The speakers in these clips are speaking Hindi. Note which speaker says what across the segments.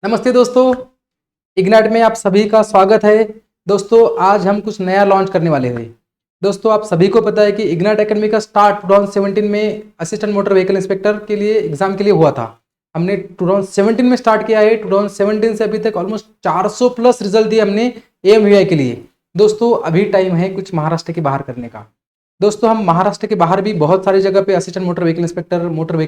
Speaker 1: नमस्ते दोस्तों, इग्नाइट में आप सभी का स्वागत है। दोस्तों आज हम कुछ नया लॉन्च करने वाले हैं। दोस्तों आप सभी को पता है कि इग्नाइट एकेडमी का स्टार्ट 2017 में असिस्टेंट मोटर व्हीकल इंस्पेक्टर के लिए एग्जाम के लिए हुआ था। हमने 2017 में स्टार्ट किया है। 2017 से अभी तक ऑलमोस्ट 400 प्लस रिजल्ट दिए हमने AMVI के लिए। दोस्तों अभी टाइम है कुछ महाराष्ट्र के बाहर करने का। दोस्तों हम महाराष्ट्र के बाहर भी बहुत सारी जगह पे assistant motor vehicle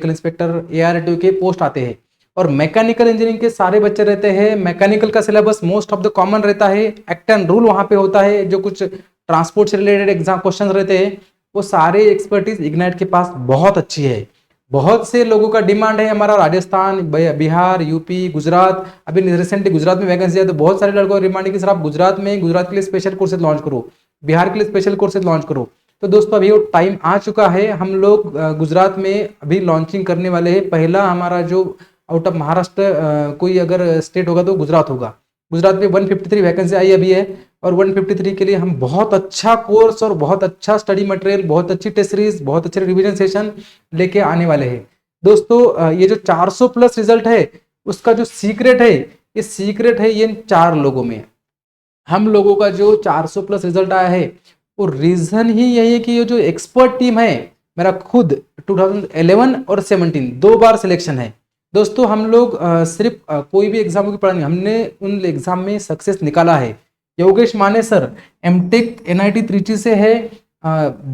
Speaker 1: inspector ARTO के पोस्ट आते हैं और मैकेनिकल इंजीनियरिंग के सारे बच्चे रहते हैं। मैकेनिकल का syllabus most of the common रहता है। एक्ट एंड रूल वहाँ पे होता है। जो कुछ ट्रांसपोर्ट से रिलेटेड एग्जाम क्वेश्चन रहते हैं वो सारे एक्सपर्टीज इग्नाइट के पास बहुत अच्छी है। बहुत से लोगों का डिमांड है हमारा राजस्थान, बिहार, यूपी, गुजरात। अभी रिसेंटली गुजरात में वैकेंसी है तो बहुत सारे लड़कों की डिमांड है कि सर आप गुजरात के लिए स्पेशल कोर्सेज लॉन्च करो, बिहार के लिए स्पेशल कोर्सेज लॉन्च करो। तो दोस्तों अभी वो टाइम आ चुका है। हम लोग गुजरात में अभी लॉन्चिंग करने वाले हैं। पहला हमारा जो आउट ऑफ महाराष्ट्र कोई अगर स्टेट होगा तो गुजरात होगा। गुजरात में 153 वैकेंसी आई अभी है और 153 के लिए हम बहुत अच्छा कोर्स और बहुत अच्छा स्टडी मटेरियल, बहुत अच्छी टेस्ट सीरीज, बहुत अच्छे रिवीजन सेशन लेके आने वाले हैं। दोस्तों ये जो 400 प्लस रिजल्ट है उसका जो सीक्रेट है, ये सीक्रेट है ये 4 लोगों में। हम लोगों का जो 400 प्लस रिजल्ट आया है वो रीजन ही यही है कि ये जो एक्सपर्ट टीम है, मेरा खुद 2011 और 17 2 बार सिलेक्शन है। दोस्तों हम लोग सिर्फ कोई भी एग्जाम की पढ़ा नहीं, हमने उन एग्जाम में सक्सेस निकाला है। योगेश माने सर एमटेक NIT त्रिची से है,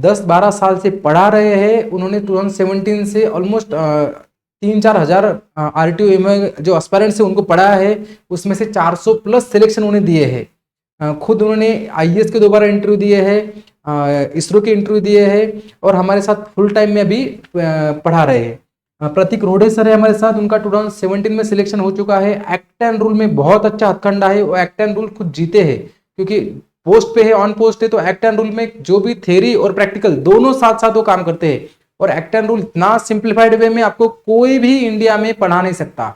Speaker 1: 10-12 साल से पढ़ा रहे हैं। उन्होंने 2017 से ऑलमोस्ट 3-4 हजार RTO में जो एस्पायरेंट्स है उनको पढ़ाया है। उसमें से 400 प्लस सिलेक्शन उन्हें दिए हैं। खुद उन्होंने IAS के 2 बार इंटरव्यू दिए हैं, इसरो के इंटरव्यू दिए हैं और हमारे साथ फुल टाइम में अभी पढ़ा रहे हैं। प्रतीक रोडे सर है हमारे साथ, उनका 2017 में सिलेक्शन हो चुका है। एक्ट एंड रूल में बहुत अच्छा हथकंडा है, वो एक्ट एंड रूल खुद जीते हैं क्योंकि पोस्ट पे है, ऑन पोस्ट है। तो एक्ट एंड रूल में जो भी थ्योरी और प्रैक्टिकल दोनों साथ साथ वो काम करते हैं और एक्ट एंड रूल इतना सिंप्लीफाइड वे में आपको कोई भी इंडिया में पढ़ा नहीं सकता।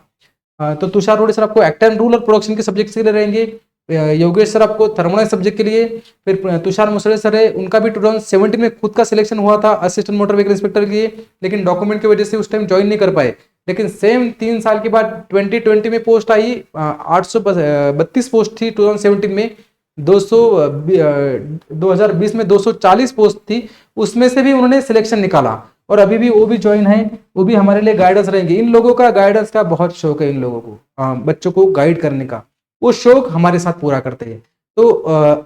Speaker 1: तो तुषार रोडे सर आपको एक्ट एंड रूल और प्रोडक्शन के सब्जेक्ट के लिए रहेंगे। योगेश सर आपको थर्मोडाइनमिक्स सब्जेक्ट के लिए। फिर तुषार मुसरे सर है, उनका भी 2017 में खुद का सिलेक्शन हुआ था असिस्टेंट मोटर व्हीकल इंस्पेक्टर के लिए, लेकिन डॉक्यूमेंट की वजह से उस टाइम ज्वाइन नहीं कर पाए। लेकिन सेम 3 साल के बाद 2020 में पोस्ट आई, 832 पोस्ट थी 2017 में। 2020 में 240 पोस्ट थी, उसमें से भी उन्होंने सिलेक्शन निकाला और अभी भी वो भी ज्वाइन है। वो भी हमारे लिए गाइडेंस रहेंगे। इन लोगों का गाइडेंस का बहुत शौक है, इन लोगों को बच्चों को गाइड करने का, वो शौक हमारे साथ पूरा करते हैं। तो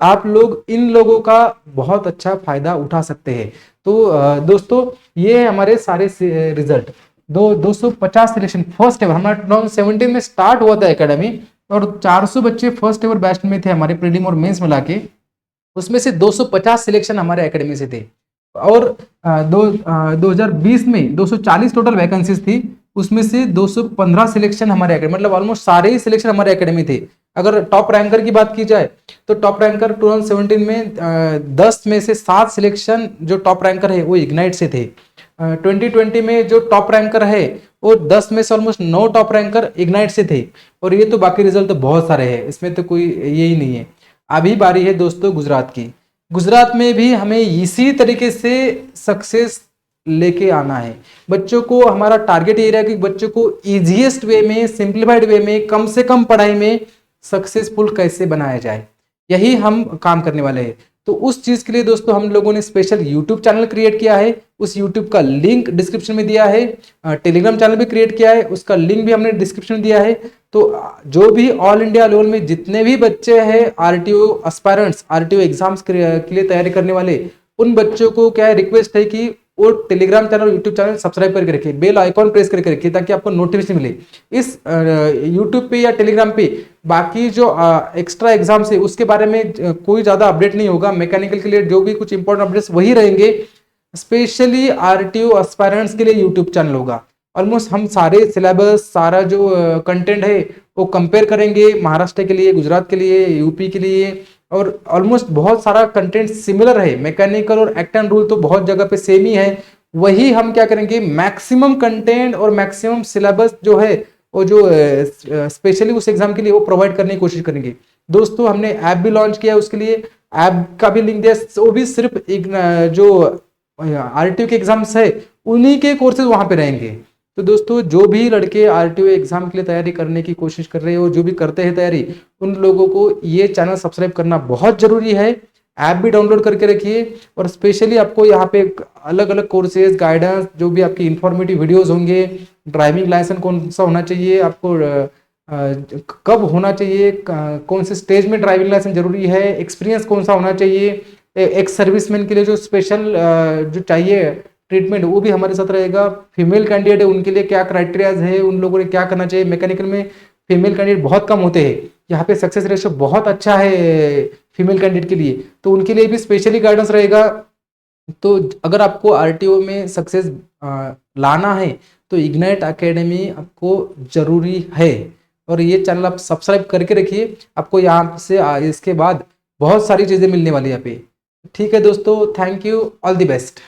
Speaker 1: आप लोग इन लोगों का बहुत अच्छा फायदा उठा सकते हैं। तो दोस्तों ये हमारे सारे रिजल्ट 250 सिलेक्शन फर्स्ट एवर हमारा 2017 में स्टार्ट हुआ था एकेडमी और 400 बच्चे फर्स्ट एवर बैच में थे हमारे प्रीलिम और मेंस मिला के। उसमें से 250 सिलेक्शन हमारे एकेडमी से थे और 2020 में 240 टोटल वैकेंसीज थी, उसमें से 215 सिलेक्शन हमारे एकेडमी, मतलब ऑलमोस्ट सारे ही सिलेक्शन हमारे एकेडमी थे। अगर टॉप रैंकर की बात की जाए तो टॉप रैंकर 2017 में 10 में से 7 सिलेक्शन जो टॉप रैंकर है वो इग्नाइट से थे। 2020 में जो टॉप रैंकर है वो 10 में से ऑलमोस्ट 9 टॉप रैंकर इग्नाइट से थे। और ये तो बाकी रिजल्ट तो बहुत सारे हैं, इसमें तो कोई ये ही नहीं है। अभी बारी है दोस्तों गुजरात की। गुजरात में भी हमें इसी तरीके से सक्सेस लेके आना है। बच्चों को हमारा टारगेट ये रहा कि बच्चों को इजीएस्ट वे में, सिंप्लीफाइड वे में, कम से कम पढ़ाई में सक्सेसफुल कैसे बनाया जाए, यही हम काम करने वाले हैं। तो उस चीज के लिए दोस्तों हम लोगों ने स्पेशल यूट्यूब चैनल क्रिएट किया है। उस यूट्यूब का लिंक डिस्क्रिप्शन में दिया है। टेलीग्राम चैनल भी क्रिएट किया है, उसका लिंक भी हमने डिस्क्रिप्शन में दिया है। तो जो भी ऑल इंडिया लेवल में जितने भी बच्चे हैं RTO एस्पायरेंट्स, RTO एग्जाम्स के लिए तैयारी करने वाले, उन बच्चों को क्या है रिक्वेस्ट है कि वो Telegram channel, YouTube channel subscribe करके रखिए, बेल आइकॉन प्रेस करके रखिए ताकि आपको नोटिफिकेशन मिले। इस यूट्यूब पे या टेलीग्राम पे बाकी जो एक्स्ट्रा एग्जाम्स है उसके बारे में कोई ज्यादा अपडेट नहीं होगा। मैकेनिकल के लिए जो भी कुछ इंपॉर्टेंट अपडेट्स वही रहेंगे। स्पेशली RTO एस्पायरेंट्स के लिए यूट्यूब चैनल होगा। ऑलमोस्ट हम सारे सिलेबस, सारा जो कंटेंट है वो कंपेयर करेंगे महाराष्ट्र के लिए, गुजरात के लिए, यूपी के लिए, और ऑलमोस्ट बहुत सारा कंटेंट सिमिलर है। मैकेनिकल और एक्ट एंड रूल तो बहुत जगह पे सेम ही है। वही हम क्या करेंगे, मैक्सिमम कंटेंट और मैक्सिमम सिलेबस जो है वो जो स्पेशली उस एग्जाम के लिए वो प्रोवाइड करने की कोशिश करेंगे। दोस्तों हमने ऐप भी लॉन्च किया है, उसके लिए ऐप का भी लिंक दिया, वो भी सिर्फ जो RTO के एग्जाम्स है उन्हीं के कोर्सेज वहां पे रहेंगे। तो दोस्तों जो भी लड़के आरटीओ एग्जाम के लिए तैयारी करने की कोशिश कर रहे हो, जो भी करते हैं तैयारी, उन लोगों को ये चैनल सब्सक्राइब करना बहुत जरूरी है। ऐप भी डाउनलोड करके रखिए और स्पेशली आपको यहाँ पे अलग अलग कोर्सेज, गाइडेंस, जो भी आपकी इंफॉर्मेटिव वीडियोस होंगे, ड्राइविंग लाइसेंस कौन सा होना चाहिए आपको, कब होना चाहिए, कौन से स्टेज में ड्राइविंग लाइसेंस जरूरी है, एक्सपीरियंस कौन सा होना चाहिए, एक सर्विसमैन के लिए जो स्पेशल जो चाहिए ट्रीटमेंट, वो भी हमारे साथ रहेगा। फीमेल कैंडिडेट है उनके लिए क्या क्राइटेरियाज है, उन लोगों ने क्या करना चाहिए। मैकेनिकल में फीमेल कैंडिडेट बहुत कम होते हैं, यहाँ पे सक्सेस रेशियो बहुत अच्छा है फीमेल कैंडिडेट के लिए, तो उनके लिए भी स्पेशली गाइडेंस रहेगा। तो अगर आपको आरटीओ में सक्सेस लाना है तो इग्नाइट एकेडमी आपको जरूरी है, और ये चैनल आप सब्सक्राइब करके रखिए। आपको यहाँ से इसके बाद बहुत सारी चीज़ें मिलने वाली है यहाँ पे। ठीक है दोस्तों, thank you, all the best.